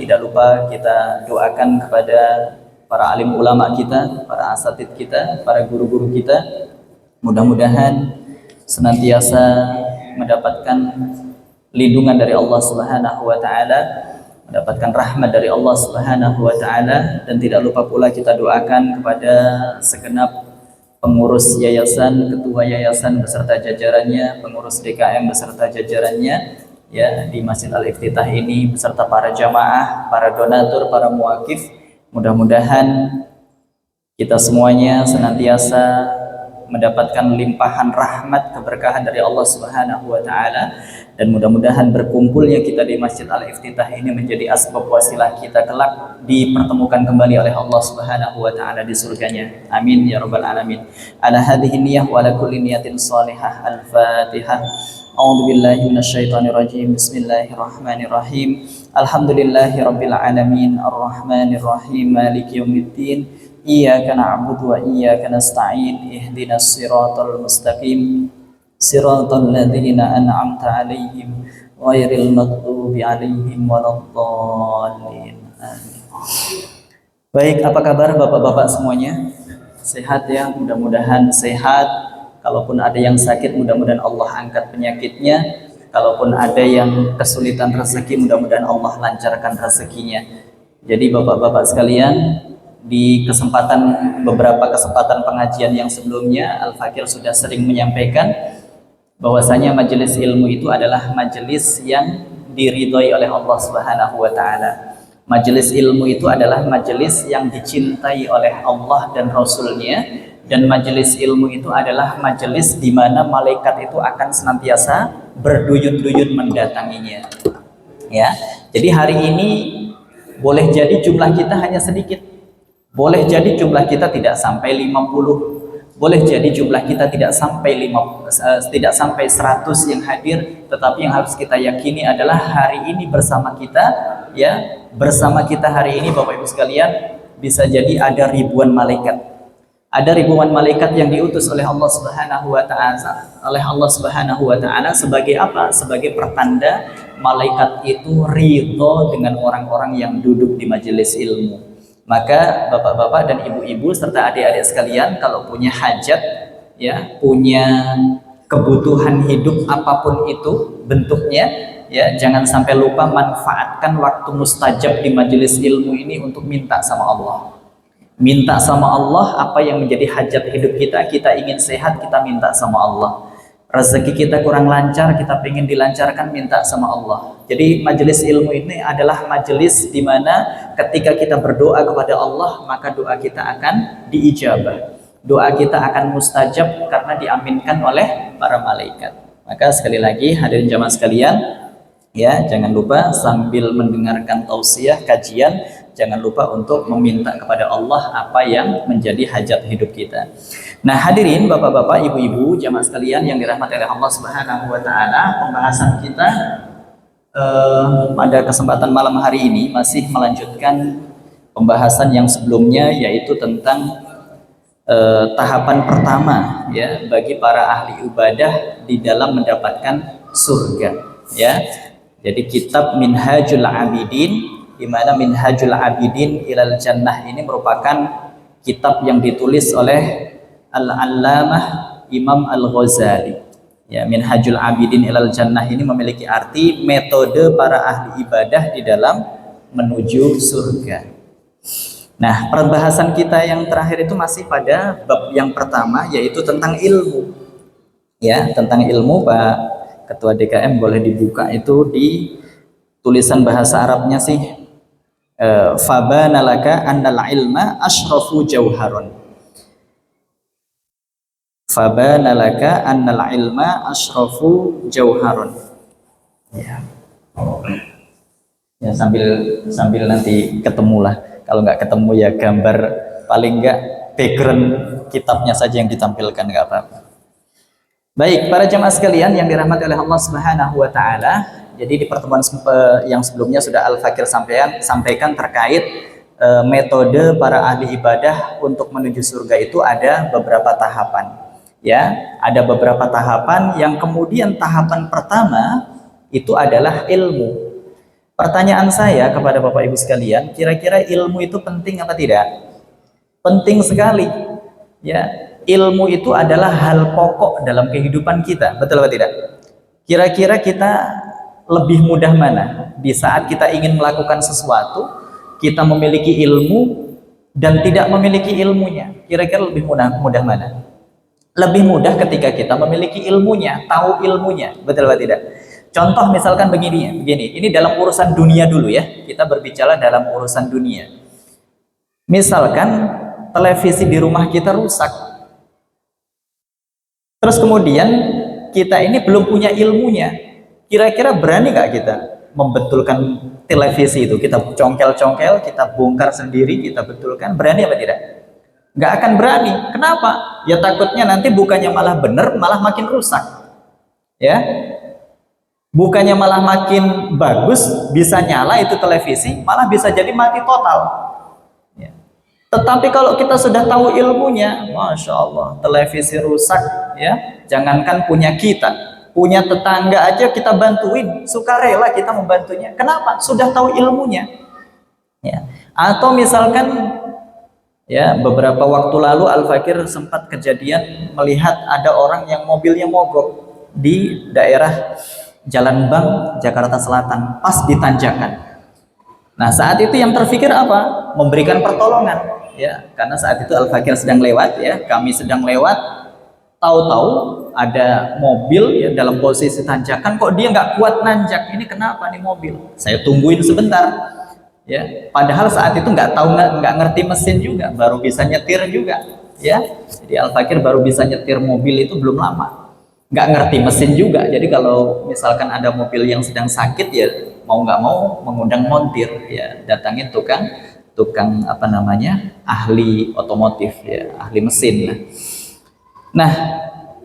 tidak lupa kita doakan kepada para alim ulama kita, para asatid kita, para guru-guru kita. Mudah-mudahan senantiasa mendapatkan lindungan dari Allah Subhanahu wa taala, mendapatkan rahmat dari Allah Subhanahu wa taala, dan tidak lupa pula kita doakan kepada segenap pengurus yayasan, ketua yayasan beserta jajarannya, pengurus DKM beserta jajarannya ya di Masjid Al-Iftitah ini, beserta para jamaah, para donatur, para muakif. Mudah-mudahan kita semuanya senantiasa mendapatkan limpahan rahmat keberkahan dari Allah Subhanahu wa taala, dan mudah-mudahan berkumpulnya kita di Masjid Al-Iftitah ini menjadi asbab wasilah kita kelak dipertemukan kembali oleh Allah Subhanahu wa taala di surganya. Amin ya rabbal alamin. Ala hadhihi niyyah wa ala kulli niyatin shalihah. Al-Fatihah. A'udzu billahi minasyaitonir rajim. Bismillahirrahmanirrahim. Alhamdulillahirabbil alamin arrahmanir rahim maliki yaumiddin. Iyyaka na'budu wa iyyaka nasta'in. Ihdinas siratal mustaqim. Siratal ladzina an'amta 'alaihim ghairil maghdubi 'alaihim waladdallin. Amin. Baik, apa kabar Bapak-bapak semuanya? Sehat ya? Mudah-mudahan sehat. Kalaupun ada yang sakit, mudah-mudahan Allah angkat penyakitnya. Kalaupun ada yang kesulitan rezeki, mudah-mudahan Allah lancarkan rezekinya. Jadi Bapak-bapak sekalian, di beberapa kesempatan pengajian yang sebelumnya, Al-Fakir sudah sering menyampaikan bahwasanya majelis ilmu itu adalah majelis yang diridhoi oleh Allah Subhanahu wa taala. Majelis ilmu itu adalah majelis yang dicintai oleh Allah dan Rasulnya. Dan majelis ilmu itu adalah majelis di mana malaikat itu akan senantiasa berduyun-duyun mendatanginya. Ya, jadi hari ini boleh jadi jumlah kita hanya sedikit, boleh jadi jumlah kita tidak sampai 50, boleh jadi jumlah kita tidak sampai 100 yang hadir, tetapi yang harus kita yakini adalah hari ini bersama kita, ya, bersama kita hari ini Bapak Ibu sekalian, bisa jadi ada ribuan malaikat. Ada ribuan malaikat yang diutus oleh Allah Subhanahu wa taala, sebagai apa? Sebagai pertanda malaikat itu ridho dengan orang-orang yang duduk di majelis ilmu. Maka Bapak-bapak dan ibu-ibu serta adik-adik sekalian, kalau punya hajat, ya, punya kebutuhan hidup apapun itu bentuknya, ya, jangan sampai lupa manfaatkan waktu mustajab di majelis ilmu ini untuk minta sama Allah. Minta sama Allah apa yang menjadi hajat hidup kita. Kita ingin sehat, kita minta sama Allah. Rezeki kita kurang lancar, kita ingin dilancarkan, minta sama Allah. Jadi majelis ilmu ini adalah majelis di mana ketika kita berdoa kepada Allah, maka doa kita akan diijabah. Doa kita akan mustajab karena diaminkan oleh para malaikat. Maka sekali lagi hadirin jamaah sekalian, ya, jangan lupa sambil mendengarkan tausiah kajian, jangan lupa untuk meminta kepada Allah apa yang menjadi hajat hidup kita. Nah, hadirin Bapak-bapak, Ibu-ibu, jamaah sekalian yang dirahmati oleh Allah Subhanahu wa taala, pembahasan kita pada kesempatan malam hari ini masih melanjutkan pembahasan yang sebelumnya, yaitu tentang tahapan pertama, ya, bagi para ahli ibadah di dalam mendapatkan surga, ya. Jadi kitab Minhajul Abidin, di mana Minhajul Abidin ilal Jannah ini merupakan kitab yang ditulis oleh Al-Allamah Imam Al-Ghazali. Ya, Minhajul Abidin ilal Jannah ini memiliki arti metode para ahli ibadah di dalam menuju surga. Nah, pembahasan kita yang terakhir itu masih pada bab yang pertama, yaitu tentang ilmu. Ya, tentang ilmu. Pak Ketua DKM boleh dibuka itu di tulisan bahasa Arabnya sih. Fabanalaka annal ilma asyrafu jauharun. Fabanalaka annal ilma asyrafu jauharun. Ya. Ya, sambil nanti ketemulah. Kalau nggak ketemu ya gambar, paling nggak background kitabnya saja yang ditampilkan, nggak apa-apa. Baik, para jemaah sekalian yang dirahmati oleh Allah Subhanahu wa taala. Jadi di pertemuan yang sebelumnya sudah Al-Fakir sampaikan terkait metode para ahli ibadah untuk menuju surga itu ada beberapa tahapan. Ya, ada beberapa tahapan yang kemudian tahapan pertama itu adalah ilmu. Pertanyaan saya kepada Bapak Ibu sekalian, kira-kira ilmu itu penting apa tidak? Penting sekali. Ya, ilmu itu adalah hal pokok dalam kehidupan kita, betul atau tidak? Kira-kira kita lebih mudah mana di saat kita ingin melakukan sesuatu, kita memiliki ilmu dan tidak memiliki ilmunya? Kira-kira lebih mudah mana? Lebih mudah ketika kita memiliki ilmunya, tahu ilmunya, betul atau tidak? Contoh misalkan begini, ini dalam urusan dunia dulu ya, kita berbicara dalam urusan dunia. Misalkan televisi di rumah kita rusak, terus kemudian kita ini belum punya ilmunya, kira-kira berani nggak kita membetulkan televisi itu? Kita congkel-congkel, kita bongkar sendiri, kita betulkan, berani apa tidak? Nggak akan berani. Kenapa? Ya takutnya nanti bukannya malah benar, malah makin rusak. Ya, bukannya malah makin bagus, bisa nyala itu televisi, malah bisa jadi mati total. Ya. Tetapi kalau kita sudah tahu ilmunya, Masya Allah, televisi rusak, ya, jangankan punya kita, punya tetangga aja kita bantuin, sukarela kita membantunya. Kenapa? Sudah tahu ilmunya. Ya. Atau misalkan, ya, beberapa waktu lalu Al-Fakir sempat kejadian melihat ada orang yang mobilnya mogok di daerah Jalan Bank, Jakarta Selatan, pas di tanjakan. Nah, saat itu yang terfikir apa? Memberikan pertolongan, ya, karena saat itu Al-Fakir sedang lewat, ya, kami sedang lewat, tahu-tahu ada mobil ya dalam posisi tanjakan, kok dia nggak kuat nanjak, ini kenapa nih mobil? Saya tungguin sebentar, ya, padahal saat itu nggak tahu, nggak ngerti mesin juga, baru bisa nyetir juga, ya. Jadi Al-Fakir baru bisa nyetir mobil itu belum lama, nggak ngerti mesin juga. Jadi kalau misalkan ada mobil yang sedang sakit, ya mau nggak mau mengundang montir, ya, datangin tukang apa namanya, ahli otomotif, ya, ahli mesin. Nah,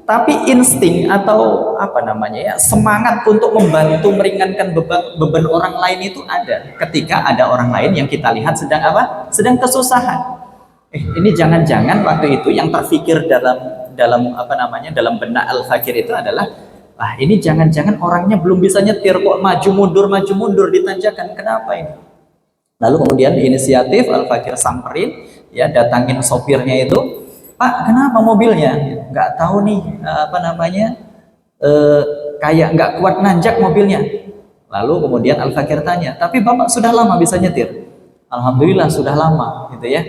tapi insting atau apa namanya, ya, semangat untuk membantu meringankan beban orang lain itu ada ketika ada orang lain yang kita lihat sedang apa? Sedang kesusahan. Ini jangan-jangan waktu itu yang terfikir dalam apa namanya, dalam benak Al-Fakir itu adalah, ini jangan-jangan orangnya belum bisa nyetir, kok maju mundur di tanjakan, kenapa ini? Lalu kemudian inisiatif Al-Fakir samperin, ya, datangin sopirnya itu, Pak, kenapa mobilnya? Nggak tahu nih, apa namanya, kayak nggak kuat nanjak mobilnya. Lalu kemudian Al-Fakir tanya, tapi Bapak sudah lama bisa nyetir? Alhamdulillah sudah lama, gitu ya.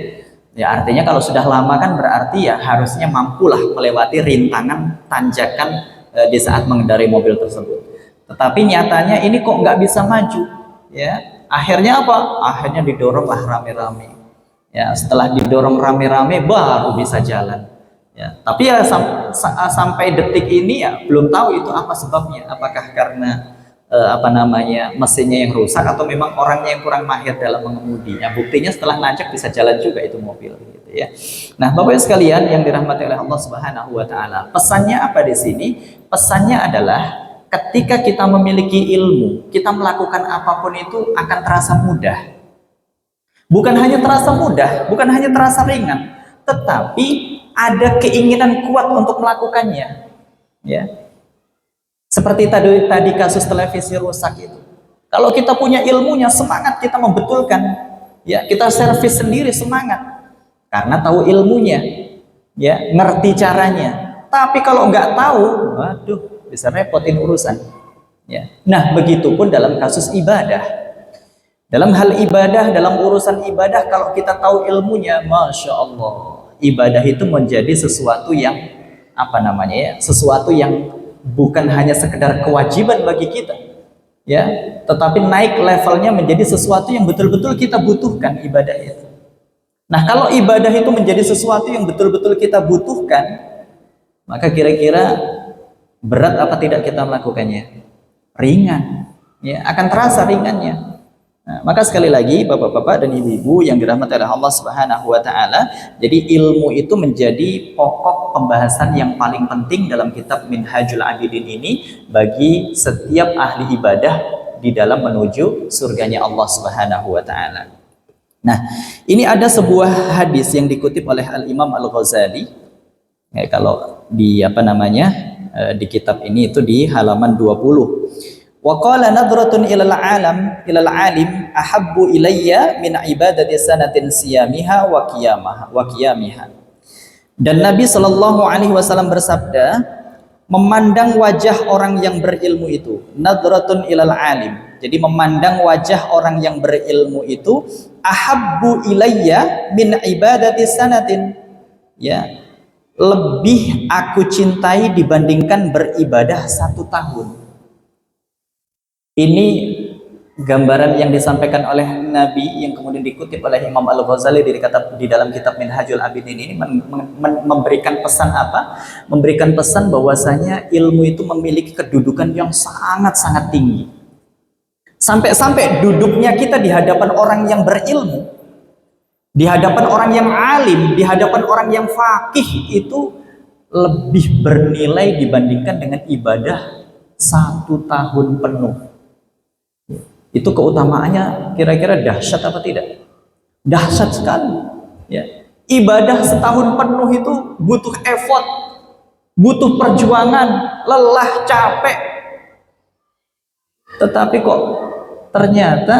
Ya, artinya kalau sudah lama kan berarti ya harusnya mampulah melewati rintangan tanjakan di saat mengendarai mobil tersebut. Tetapi nyatanya ini kok nggak bisa maju, ya. Akhirnya apa? Akhirnya didorong lah rame-rame. Ya, setelah didorong rame-rame baru bisa jalan. Ya, tapi ya sampai detik ini ya belum tahu itu apa sebabnya. Apakah karena apa namanya, mesinnya yang rusak atau memang orangnya yang kurang mahir dalam mengemudi. Ya, buktinya setelah nanjak bisa jalan juga itu mobil, gitu ya. Nah, Bapak Ibu sekalian yang dirahmati oleh Allah Subhanahu wa taala, pesannya apa di sini? Pesannya adalah ketika kita memiliki ilmu, kita melakukan apapun itu akan terasa mudah. Bukan hanya terasa mudah, bukan hanya terasa ringan, tetapi ada keinginan kuat untuk melakukannya. Ya. Seperti tadi kasus televisi rusak itu. Kalau kita punya ilmunya, semangat kita membetulkan. Ya, kita servis sendiri semangat. Karena tahu ilmunya. Ya, ngerti caranya. Tapi kalau nggak tahu, waduh, bisa repotin urusan. Ya. Nah, begitupun dalam kasus ibadah. Dalam hal ibadah, dalam urusan ibadah, kalau kita tahu ilmunya, Masya Allah, ibadah itu menjadi sesuatu yang apa namanya, ya, sesuatu yang bukan hanya sekedar kewajiban bagi kita, ya, tetapi naik levelnya menjadi sesuatu yang betul-betul kita butuhkan ibadah itu. Nah, kalau ibadah itu menjadi sesuatu yang betul-betul kita butuhkan, maka kira-kira berat apa tidak kita melakukannya? Ringan, ya, akan terasa ringannya. Nah, maka sekali lagi Bapak-bapak dan Ibu-ibu yang dirahmati oleh Allah Subhanahu wa taala, jadi ilmu itu menjadi pokok pembahasan yang paling penting dalam kitab Minhajul Abidin ini bagi setiap ahli ibadah di dalam menuju surganya Allah Subhanahu wa taala. Nah, ini ada sebuah hadis yang dikutip oleh Al-Imam Al-Ghazali. Kalau di apa namanya, di kitab ini itu di halaman 20. Wa qala nadratun ilal alim ahabbu ilayya min ibadati sanatin siyamiha wa qiyamiha. Dan Nabi Shallallahu alaihi wasallam bersabda, memandang wajah orang yang berilmu itu, nadratun ilal alim. Jadi memandang wajah orang yang berilmu itu ahabbu ilayya min ibadati sanatin. Ya, lebih aku cintai dibandingkan beribadah 1 tahun. Ini gambaran yang disampaikan oleh Nabi yang kemudian dikutip oleh Imam Al-Ghazali di dalam kitab Minhajul Abidin ini memberikan pesan apa? Memberikan pesan bahwasanya ilmu itu memiliki kedudukan yang sangat-sangat tinggi. Sampai-sampai duduknya kita di hadapan orang yang berilmu, di hadapan orang yang alim, di hadapan orang yang faqih itu lebih bernilai dibandingkan dengan ibadah 1 tahun penuh. Itu keutamaannya kira-kira dahsyat apa tidak? Dahsyat sekali. Ya. Ibadah setahun penuh itu butuh effort, butuh perjuangan, lelah, capek. Tetapi kok ternyata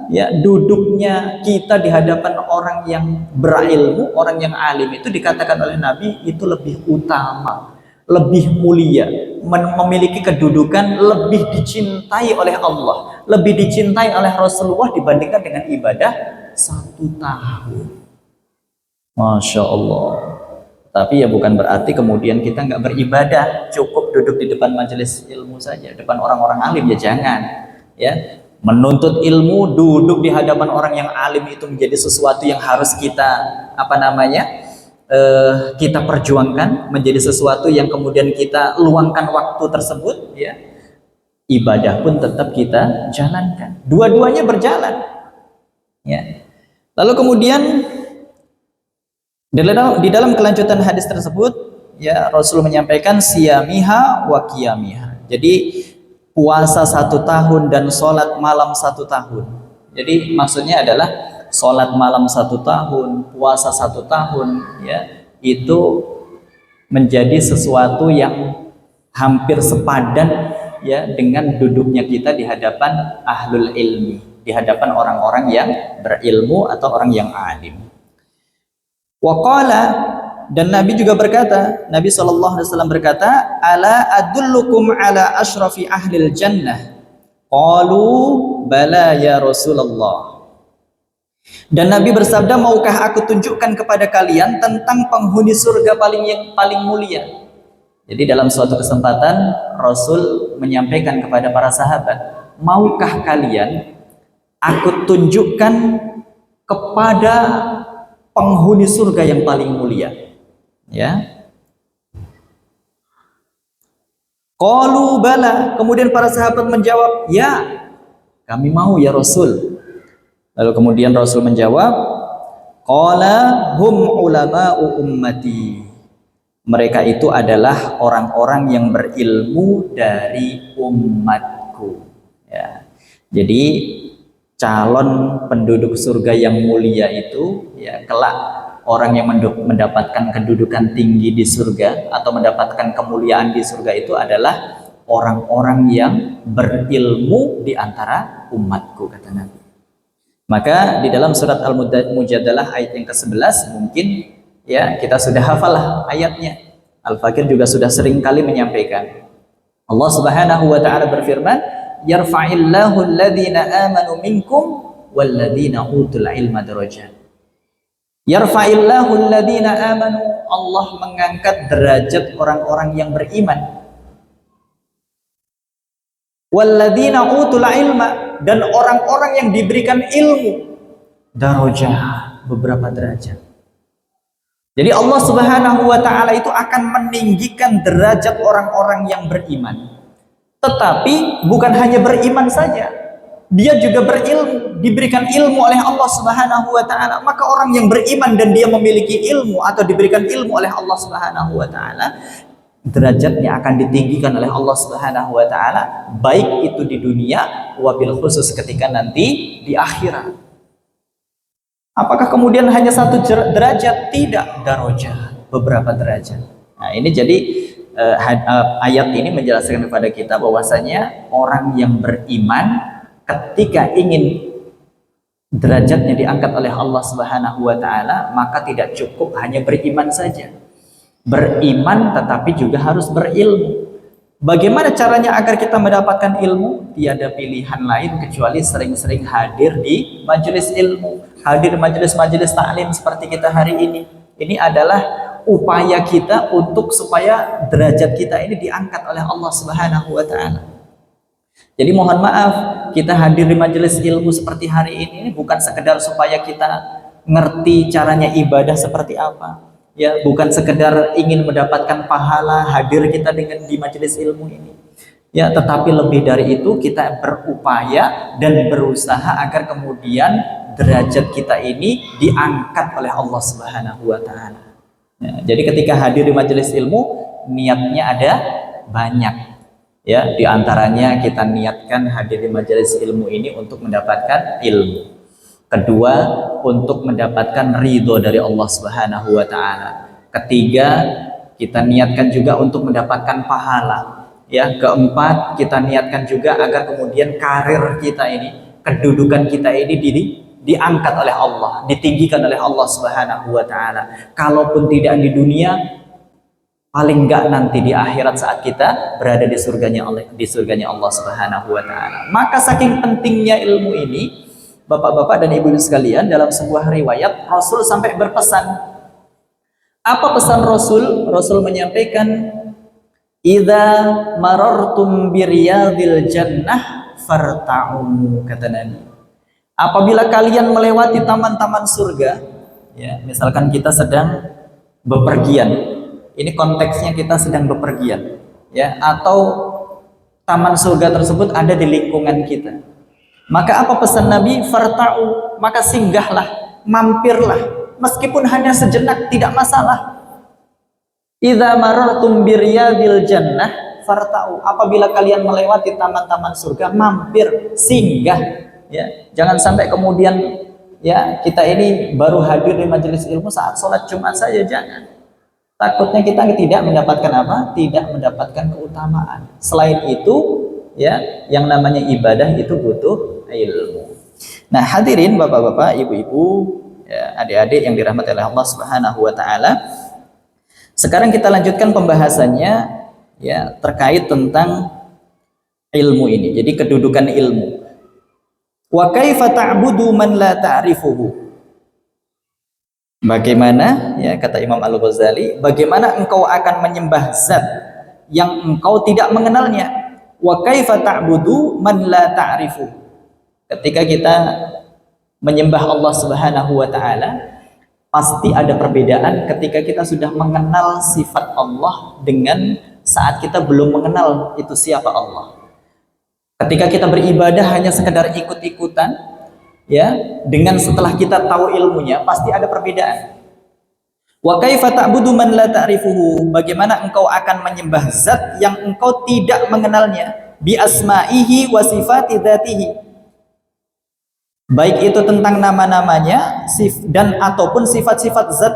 ya duduknya kita di hadapan orang yang berilmu, orang yang alim itu dikatakan oleh Nabi itu lebih utama, lebih mulia, memiliki kedudukan lebih dicintai oleh Allah, lebih dicintai oleh Rasulullah dibandingkan dengan ibadah 1 tahun. Masya Allah. Tapi ya bukan berarti kemudian kita nggak beribadah, cukup duduk di depan majelis ilmu saja, depan orang-orang alim ya jangan. Ya, menuntut ilmu, duduk di hadapan orang yang alim itu menjadi sesuatu yang harus kita kita perjuangkan, menjadi sesuatu yang kemudian kita luangkan waktu tersebut, ya. Ibadah pun tetap kita jalankan. Dua-duanya berjalan. Ya. Lalu kemudian di dalam kelanjutan hadis tersebut, ya Rasul menyampaikan siyamiha wa qiyamiha. Jadi puasa 1 tahun dan sholat malam 1 tahun. Jadi maksudnya adalah sholat malam 1 tahun, puasa 1 tahun, ya itu menjadi sesuatu yang hampir sepadan ya dengan duduknya kita di hadapan ahlul ilmi, di hadapan orang-orang yang berilmu atau orang yang alim. Waqala, dan Nabi juga berkata, Nabi SAW berkata, ala adullukum ala ashrafi ahlil jannah. Qalu bala ya Rasulullah. Dan Nabi bersabda, maukah aku tunjukkan kepada kalian tentang penghuni surga paling mulia. Jadi dalam suatu kesempatan Rasul menyampaikan kepada para sahabat, maukah kalian aku tunjukkan kepada penghuni surga yang paling mulia? Ya. Qalu bala. Kemudian para sahabat menjawab, ya, kami mau ya Rasul. Lalu kemudian Rasul menjawab, qala hum ulama'u ummati. Mereka itu adalah orang-orang yang berilmu dari umatku. Ya. Jadi calon penduduk surga yang mulia itu ya kelak orang yang mendapatkan kedudukan tinggi di surga atau mendapatkan kemuliaan di surga itu adalah orang-orang yang berilmu di antara umatku, kata Nabi. Maka di dalam surat Al-Mujadalah ayat yang ke-11 mungkin ya kita sudah hafal ayatnya. Al-Fakir juga sudah sering kali menyampaikan. Allah Subhanahu wa taala berfirman, yarfa'illahu alladhina amanu minkum walladhina utul ilma darajat. Yarfa'illahu alladhina amanu, Allah mengangkat derajat orang-orang yang beriman. Walladhina utul ilma, dan orang-orang yang diberikan ilmu, darajat, beberapa derajat. Jadi Allah Subhanahu wa taala itu akan meninggikan derajat orang-orang yang beriman. Tetapi bukan hanya beriman saja, dia juga berilmu, diberikan ilmu oleh Allah Subhanahu wa taala. Maka orang yang beriman dan dia memiliki ilmu atau diberikan ilmu oleh Allah Subhanahu wa taala, derajatnya akan ditinggikan oleh Allah Subhanahu wa taala, baik itu di dunia wabil khusus ketika nanti di akhirat. Apakah kemudian hanya 1 derajat? Tidak, darajat, beberapa derajat. Nah, ini jadi ayat ini menjelaskan kepada kita bahwasanya orang yang beriman ketika ingin derajatnya diangkat oleh Allah Subhanahu wa taala, maka tidak cukup hanya beriman saja. Beriman tetapi juga harus berilmu. Bagaimana caranya agar kita mendapatkan ilmu? Tiada pilihan lain kecuali sering-sering hadir di majelis ilmu, hadir majelis-majelis taklim seperti kita hari ini. Ini adalah upaya kita untuk supaya derajat kita ini diangkat oleh Allah Subhanahu wa taala. Jadi mohon maaf, kita hadir di majelis ilmu seperti hari ini bukan sekedar supaya kita ngerti caranya ibadah seperti apa. Ya, bukan sekedar ingin mendapatkan pahala hadir kita di majelis ilmu ini. Ya, tetapi lebih dari itu kita berupaya dan berusaha agar kemudian derajat kita ini diangkat oleh Allah Subhanahu wa taala. Ya, jadi ketika hadir di majelis ilmu, niatnya ada banyak. Ya, diantaranya kita niatkan hadir di majelis ilmu ini untuk mendapatkan ilmu. Kedua, untuk mendapatkan ridho dari Allah Subhanahu wa taala. Ketiga, kita niatkan juga untuk mendapatkan pahala. Ya, keempat, kita niatkan juga agar kemudian karir kita ini, kedudukan kita ini diangkat oleh Allah, ditinggikan oleh Allah Subhanahu wa taala. Kalaupun tidak di dunia, paling enggak nanti di akhirat saat kita berada di surganya Allah Subhanahu wa taala. Maka saking pentingnya ilmu ini, Bapak-bapak dan ibu-ibu sekalian, dalam sebuah riwayat Rasul sampai berpesan. Apa pesan Rasul? Rasul menyampaikan, "Idza marartum biriyadil jannah farta'u," kata Nabi. Apabila kalian melewati taman-taman surga, ya, misalkan kita sedang bepergian. Ini konteksnya kita sedang bepergian, ya, atau taman surga tersebut ada di lingkungan kita. Maka apa pesan Nabi? Farta'u, maka singgahlah, mampirlah, meskipun hanya sejenak tidak masalah. Idza marartum biriyadil jannah farta'u, apabila kalian melewati taman-taman surga, mampir, singgah, ya. Jangan sampai kemudian ya kita ini baru hadir di majelis ilmu saat sholat Jumat saja, jangan. Takutnya kita tidak mendapatkan apa? Tidak mendapatkan keutamaan. Selain itu, ya, yang namanya ibadah itu butuh ilmu. Nah, hadirin bapak-bapak, ibu-ibu, ya, adik-adik yang dirahmati oleh Allah Subhanahu wa taala. Sekarang kita lanjutkan pembahasannya, ya, terkait tentang ilmu ini. Jadi kedudukan ilmu. Wa kaifa ta'budu man la ta'rifuhu? Bagaimana, ya, kata Imam Al-Ghazali, bagaimana engkau akan menyembah zat yang engkau tidak mengenalnya? Wa kaifa ta'budu man la ta'rifu? Ketika kita menyembah Allah Subhanahu wa taala, pasti ada perbedaan ketika kita sudah mengenal sifat Allah dengan saat kita belum mengenal itu siapa Allah. Ketika kita beribadah hanya sekedar ikut-ikutan, ya, dengan setelah kita tahu ilmunya, pasti ada perbedaan. Wa kaifa ta'budu man la ta'rifuhu? Bagaimana engkau akan menyembah zat yang engkau tidak mengenalnya? Bi asma'ihi wa sifati dzatihi. Baik itu tentang nama-namanya dan ataupun sifat-sifat zat